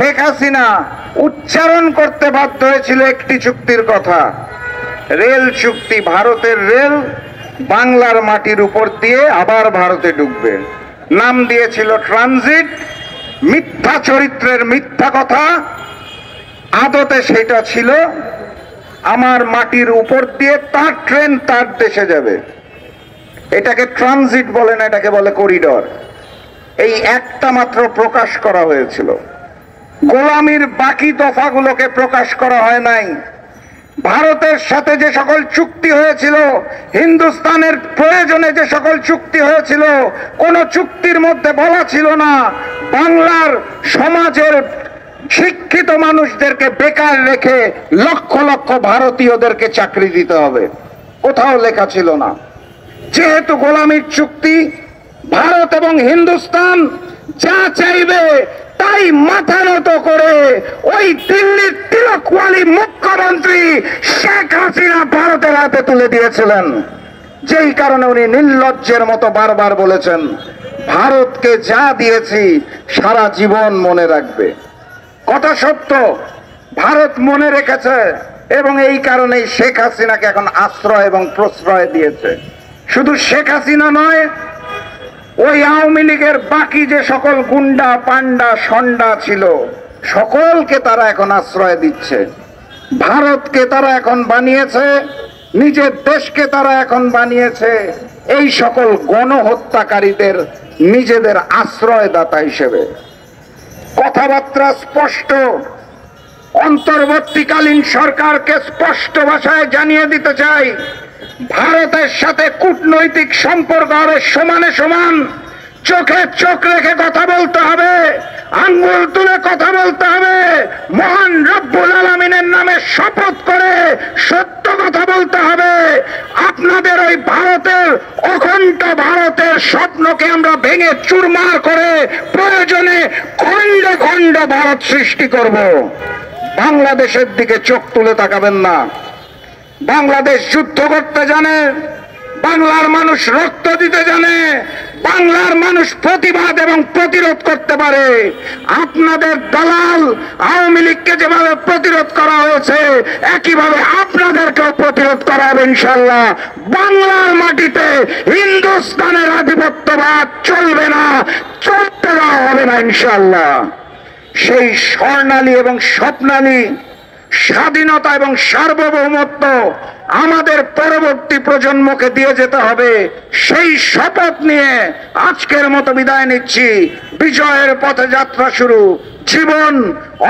শেখ হাসিনা উচ্চারণ করতে বাধ্য হয়েছিল একটি চুক্তির কথা, রেল চুক্তি। ভারতের রেল বাংলার মাটির উপর দিয়ে আবার ভারতে ঢুকবে, নাম দিয়েছিল ট্রানজিট। মিথ্যা চরিত্রের মিথ্যা কথা, আদতে সেটা ছিল আমার মাটির উপর দিয়ে তার ট্রেন তার দেশে যাবে। এটাকে ট্রানজিট বলে না, এটাকে বলে করিডর। এই একটা মাত্র প্রকাশ করা হয়েছিল, গোলামির বাকি দফাগুলোকে প্রকাশ করা হয় নাই। ভারতের সাথে যে সকল চুক্তি হয়েছিল, হিন্দুস্তানের প্রয়োজনে যে সকল চুক্তি হয়েছিল, কোন চুক্তির মধ্যে বলা ছিল না বাংলার সমাজের শিক্ষিত মানুষদেরকে বেকার রেখে লক্ষ লক্ষ ভারতীয়দেরকে চাকরি দিতে হবে, কোথাও লেখা ছিল না। যেহেতু গোলামির চুক্তি, ভারত এবং হিন্দুস্তান যা চাইবে তাই মাথা নত করে ওই দিল্লির তিলকওয়ালি মুখ্যমন্ত্রী শেখ হাসিনা ভারতের হাতে তুলে দিয়েছিলেন। যেই কারণে উনি নির্লজ্জের মতো বারবার বলেছেন, ভারতকে যা দিয়েছি সারা জীবন মনে রাখবে। কথা সত্য, ভারত মনে রেখেছে এবং এই কারণেই শেখ হাসিনাকে এখন আশ্রয় এবং প্রশ্রয় দিয়েছে। শুধু শেখ হাসিনা নয়, ওই আওয়ামী লীগের বাকি যে সকল গুন্ডা পান্ডা সন্ডা ছিল সকলকে তারা এখন আশ্রয় দিচ্ছে। ভারতকে তারা এখন বানিয়েছে, নিজের দেশকে তারা এখন বানিয়েছে এই সকল গণহত্যাকারীদের নিজেদের আশ্রয়দাতা হিসেবে। কথাবার্তা স্পষ্ট, অন্তর্বর্তীকালীন সরকারকে স্পষ্ট ভাষায় জানিয়ে দিতে চাই, ভারতের সাথে কূটনৈতিক সম্পর্ক হবে সমানে সমান। চোখে চোখ রেখে কথা বলতে হবে, আঙ্গুল তুলে কথা বলতে হবে, মহান রব্বুল আলামিনের নামে শপথ করে সত্য কথা বলতে হবে। আপনাদের ওই ভারতের অখণ্ড ভারতের স্বপ্নকে আমরা ভেঙে চুরমার করে প্রয়োজনে খণ্ড খণ্ড ভারত সৃষ্টি করব। বাংলাদেশের দিকে চোখ তুলে তাকাবেন না। বাংলাদেশ যুদ্ধ করতে জানে, বাংলার মানুষ রক্ত দিতে জানে, বাংলার মানুষ প্রতিবাদ এবং প্রতিরোধ করতে পারে। আপনাদের দালাল আওয়ামী লীগকে যেভাবে প্রতিরোধ করা হয়েছে একইভাবে আপনাদেরকেও প্রতিরোধ করা হবে ইনশাল্লাহ। বাংলার মাটিতে হিন্দুস্তানের আধিপত্যবাদ চলবে না, চলতে দেওয়া হবে না ইনশাল্লাহ। সেই স্বর্ণালী এবং স্বপ্নালী স্বাধীনতা এবং সার্বভৌমত্ব আমাদের পরবর্তী প্রজন্মকে দিয়ে যেতে হবে। সেই শপথ নিয়ে আজকের মতো বিদায় নিচ্ছি। বিজয়ের পথে যাত্রা শুরু, জীবন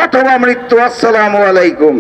অথবা মৃত্যু। আসসালামু আলাইকুম।